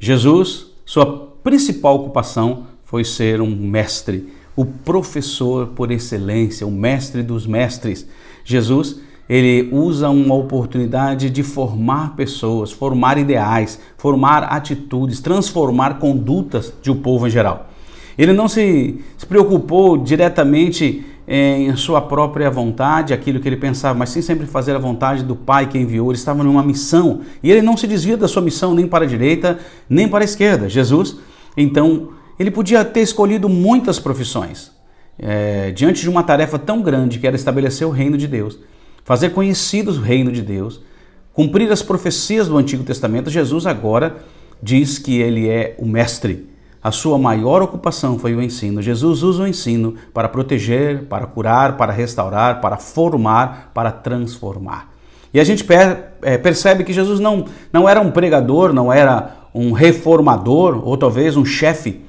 Jesus, sua principal ocupação foi ser um mestre, o professor por excelência, o mestre dos mestres. Jesus, ele usa uma oportunidade de formar pessoas, formar ideais, formar atitudes, transformar condutas de um povo em geral. Ele não se preocupou diretamente em sua própria vontade, aquilo que ele pensava, mas sim sempre fazer a vontade do Pai que enviou. Ele estava numa missão e ele não se desvia da sua missão nem para a direita, nem para a esquerda. Jesus, então, ele podia ter escolhido muitas profissões. Diante de uma tarefa tão grande que era estabelecer o reino de Deus, fazer conhecido o reino de Deus, cumprir as profecias do Antigo Testamento, Jesus agora diz que ele é o mestre. A sua maior ocupação foi o ensino. Jesus usa o ensino para proteger, para curar, para restaurar, para formar, para transformar. E a gente percebe que Jesus não era um pregador, não era um reformador, ou talvez um chefe.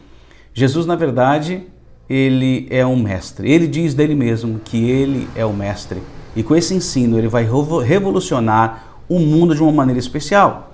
Jesus, na verdade, ele é um mestre. Ele diz dele mesmo que ele é o mestre. E com esse ensino ele vai revolucionar o mundo de uma maneira especial.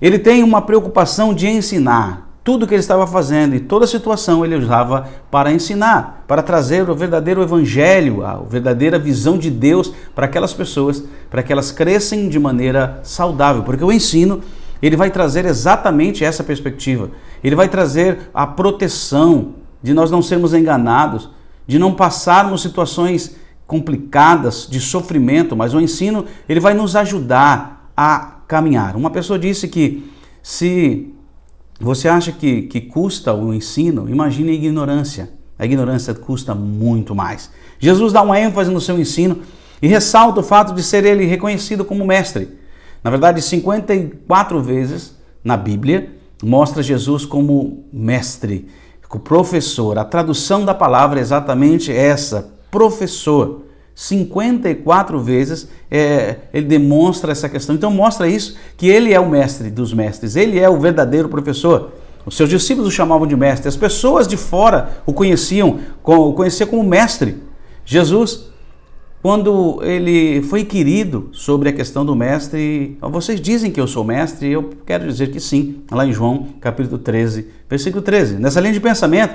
Ele tem uma preocupação de ensinar. Tudo que ele estava fazendo e toda situação ele usava para ensinar, para trazer o verdadeiro evangelho, a verdadeira visão de Deus para aquelas pessoas, para que elas cresçam de maneira saudável. Porque o ensino, ele vai trazer exatamente essa perspectiva. Ele vai trazer a proteção de nós não sermos enganados, de não passarmos situações complicadas de sofrimento, mas o ensino ele vai nos ajudar a caminhar. Uma pessoa disse que se você acha que custa o ensino, imagine a ignorância. A ignorância custa muito mais. Jesus dá uma ênfase no seu ensino e ressalta o fato de ser ele reconhecido como mestre. Na verdade, 54 vezes na Bíblia mostra Jesus como mestre, professor. A tradução da palavra é exatamente essa, professor. 54 vezes ele demonstra essa questão. Então mostra isso, que ele é o mestre dos mestres, ele é o verdadeiro professor. Os seus discípulos o chamavam de mestre, as pessoas de fora o conheciam como mestre. Jesus, quando ele foi querido sobre a questão do mestre, vocês dizem que eu sou mestre, eu quero dizer que sim, lá em João capítulo 13, versículo 13. Nessa linha de pensamento,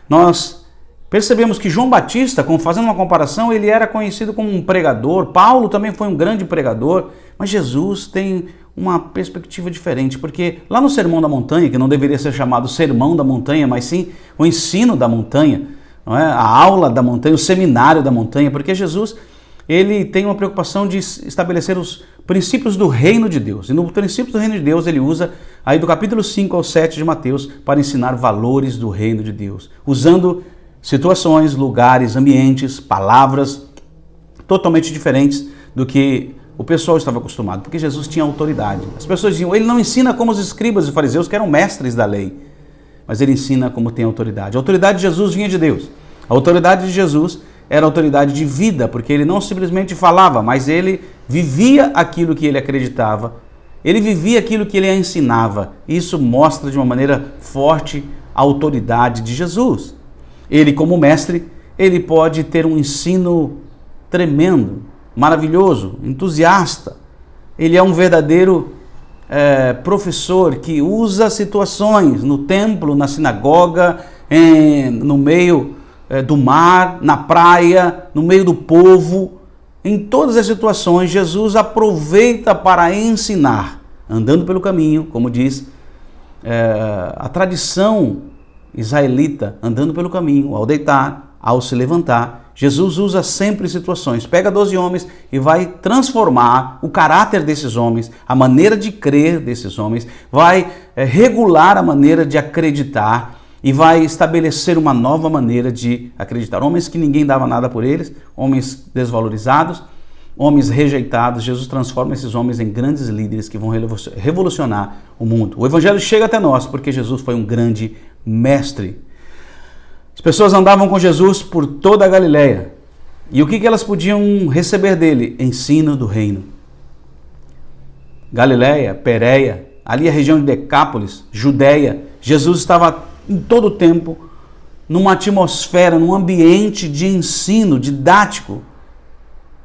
nós percebemos que João Batista, fazendo uma comparação, ele era conhecido como um pregador. Paulo também foi um grande pregador, mas Jesus tem uma perspectiva diferente, porque lá no Sermão da Montanha, que não deveria ser chamado Sermão da Montanha, mas sim o ensino da montanha, não é? A aula da montanha, o seminário da montanha, porque Jesus ele tem uma preocupação de estabelecer os princípios do reino de Deus. E no princípio do reino de Deus ele usa aí do capítulo 5 ao 7 de Mateus para ensinar valores do reino de Deus, usando situações, lugares, ambientes, palavras totalmente diferentes do que o pessoal estava acostumado, porque Jesus tinha autoridade. As pessoas diziam, ele não ensina como os escribas e fariseus, que eram mestres da lei, mas ele ensina como tem autoridade. A autoridade de Jesus vinha de Deus. A autoridade de Jesus era autoridade de vida, porque ele não simplesmente falava, mas ele vivia aquilo que ele acreditava, ele vivia aquilo que ele ensinava. Isso mostra de uma maneira forte a autoridade de Jesus. Ele, como mestre, ele pode ter um ensino tremendo, maravilhoso, entusiasta. Ele é um verdadeiro professor que usa situações no templo, na sinagoga, no meio do mar, na praia, no meio do povo. Em todas as situações, Jesus aproveita para ensinar, andando pelo caminho, como diz a tradição israelita, andando pelo caminho, ao deitar, ao se levantar. Jesus usa sempre situações, pega 12 homens e vai transformar o caráter desses homens, a maneira de crer desses homens, vai regular a maneira de acreditar e vai estabelecer uma nova maneira de acreditar. Homens que ninguém dava nada por eles, homens desvalorizados, homens rejeitados. Jesus transforma esses homens em grandes líderes que vão revolucionar o mundo. O evangelho chega até nós porque Jesus foi um grande mestre. As pessoas andavam com Jesus por toda a Galileia. E o que elas podiam receber dele? Ensino do reino. Galileia, Pérea, ali a região de Decápolis, Judeia. Jesus estava em todo o tempo numa atmosfera, num ambiente de ensino didático.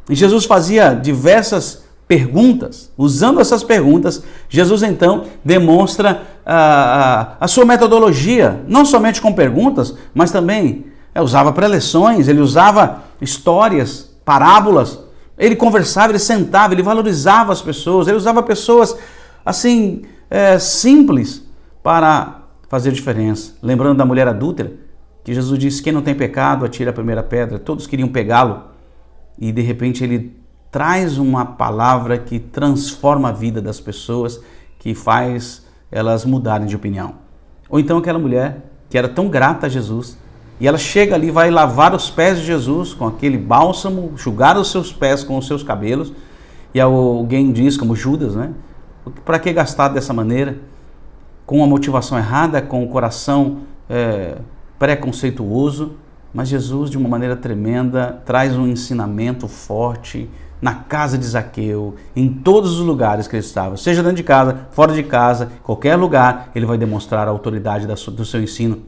E Jesus fazia diversas perguntas. Usando essas perguntas, Jesus então demonstra a sua metodologia, não somente com perguntas, mas também usava preleções, ele usava histórias, parábolas, ele conversava, ele sentava, ele valorizava as pessoas, ele usava pessoas assim, simples para fazer diferença. Lembrando da mulher adúltera, que Jesus disse: quem não tem pecado, atira a primeira pedra. Todos queriam pegá-lo e de repente ele traz uma palavra que transforma a vida das pessoas, que faz elas mudarem de opinião. Ou então aquela mulher que era tão grata a Jesus, e ela chega ali, vai lavar os pés de Jesus com aquele bálsamo, enxugar os seus pés com os seus cabelos, e alguém diz, como Judas, né? Para que gastar dessa maneira? Com uma motivação errada, com o coração preconceituoso, mas Jesus, de uma maneira tremenda, traz um ensinamento forte na casa de Zaqueu, em todos os lugares que ele estava, seja dentro de casa, fora de casa, qualquer lugar, ele vai demonstrar a autoridade do seu ensino,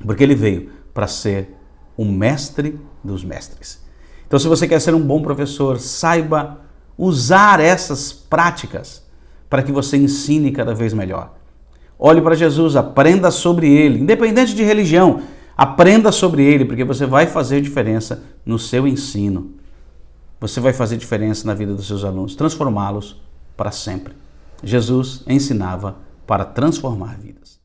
porque ele veio para ser o mestre dos mestres. Então, se você quer ser um bom professor, saiba usar essas práticas para que você ensine cada vez melhor. Olhe para Jesus, aprenda sobre ele, independente de religião, aprenda sobre ele, porque você vai fazer diferença no seu ensino. Você vai fazer diferença na vida dos seus alunos, transformá-los para sempre. Jesus ensinava para transformar vidas.